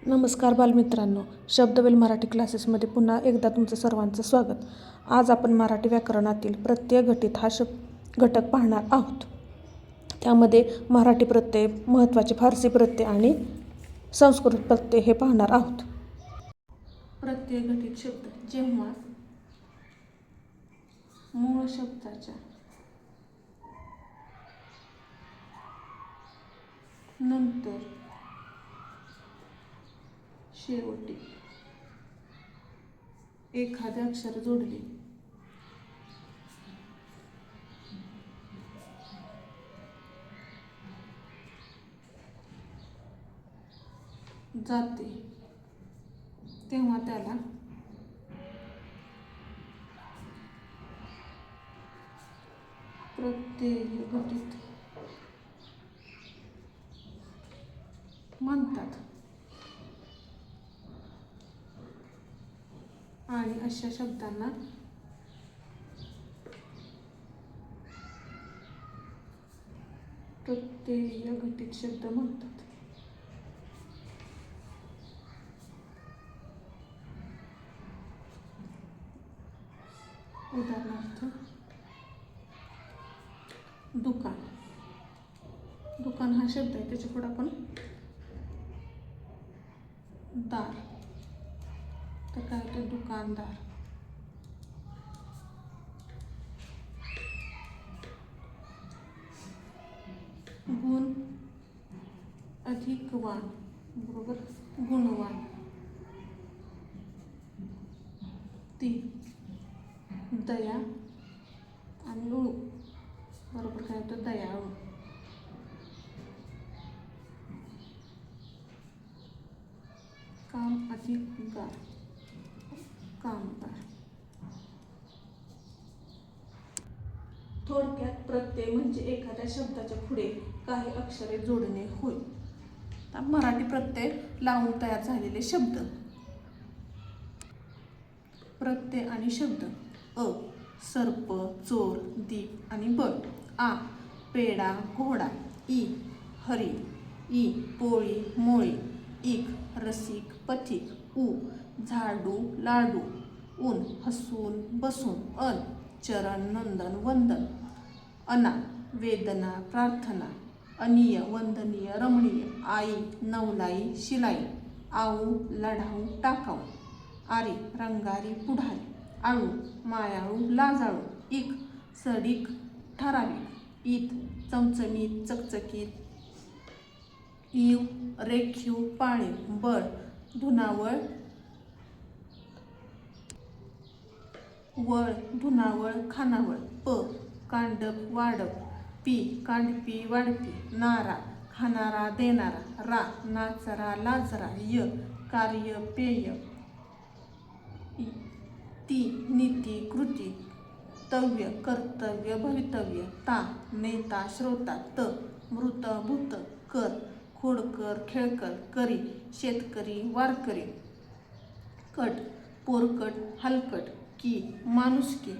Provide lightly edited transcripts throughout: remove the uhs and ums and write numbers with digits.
नमस्कार बालमित्रांनो, शब्दवेल मराठी क्लासेसमध्ये पुन्हा एकदा तुमचं सर्वांचं स्वागत. आज आपण मराठी व्याकरणातील प्रत्यय घटित हा घटक पाहणार आहोत. त्यामध्ये मराठी प्रत्यय, महत्त्वाचे फारसी प्रत्यय आणि संस्कृत प्रत्यय हे पाहणार आहोत. प्रत्यय घटित शब्द जेव्हा मूळ शब्दाच्या नंतर शेवटी एखादे अक्षर जोडले जाते तेव्हा त्याला प्रत्यय घटित म्हणतात. आणि अशा शब्दांना प्रत्यय घटित शब्द म्हणतात. उदाहरणार्थ दुकान. दुकान हा शब्द आहे, त्याच्या पुढे आपण दार, तर काय होतं दुकानदार. गुण अधिक वाण बरोबर गुणवान. ती दया आणि उळू बरोबर काय होतं दयाळू. काम अधिक गार कामगार. थोडक्यात प्रत्यय म्हणजे एखाद्या शब्दाच्या पुढे काही अक्षरे जोडणे होय. मराठी प्रत्यय लावून तयार झालेले शब्द. प्रत्यय आणि शब्द. अ सर्प, चोर, दीप आणि बळ. आ पेडा, घोडा. ई हरी. ई पोळी, मोळी. इक रसिक, पथिक. उ झाडू, लाडू. ऊन हसून, बसून. अन चरण, नंदन, वंदन. अना वेदना, प्रार्थना. अनीय वंदनीय, रमणीय. आई नवलाई, शिलाई. आऊ लढाऊ, टाकाऊ. आरी रंगारी, पुढारी. आळू मायाळू, लाजाळू. इक सडीक, ठराविक. ईत चमचमीत, चकचकीत. इव रेखीव, पाळीव. बळ धुनावळ, वळ धुनावळ, खानावळ. प कांडप, वाडप. पी कांडपी, वाडपी. नारा खाणारा, देणारा. रा नाचरा, लाजरा. य कार्य, पेय. ती नीती, कृती. तव्य कर्तव्य, भवितव्य. ता नेता, श्रोता. त मृत, भूत. कर खोडकर, खेळकर. करी शेतकरी, वारकरी. कट पोरकट, हलकट. की माणुसकी.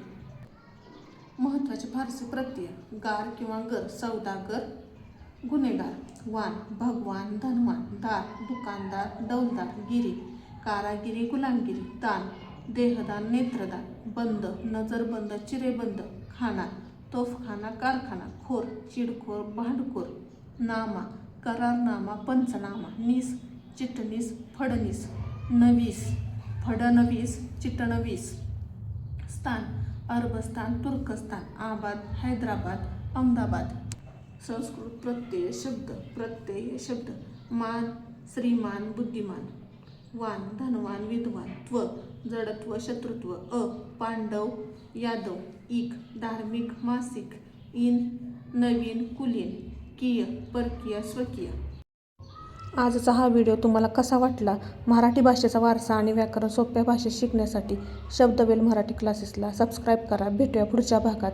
महत्त्वाचे फारसी प्रत्यय. गार किंवा गर सौदागर, गुन्हेगार. वान भगवान, धनवान. दार दुकानदार, डौलदार. गिरी कारागिरी, गुलामगिरी. दान देहदान, नेत्रदान. बंद नजरबंद, चिरेबंद. खाना तोफखाना, कारखाना. खोर चिडखोर, भांडखोर. नामा करारनामा, पंचनामा. नीस चिटणीस, फडणीस. नवीस फडणवीस, चिटणवीस. स्थान अरबस्तान, तुर्कस्तान. आबाद हैदराबाद, अहमदाबाद. संस्कृत प्रत्यय शब्द. प्रत्यय शब्द. मान श्रीमान, बुद्धिमान. वान धनवान, विद्वान. त्व जडत्व, शत्रुत्व. अ पांडव, यादव. इक धार्मिक, मासिक. इन नवीन, कुलीन. किय परकीय, स्वकीय. आजचा हा व्हिडिओ तुम्हाला कसा वाटला? मराठी भाषेचा वारसा आणि व्याकरण सोप्या भाषेत शिकण्यासाठी शब्दवेल मराठी क्लासेसला सबस्क्राईब करा. भेटूया पुढच्या भागात.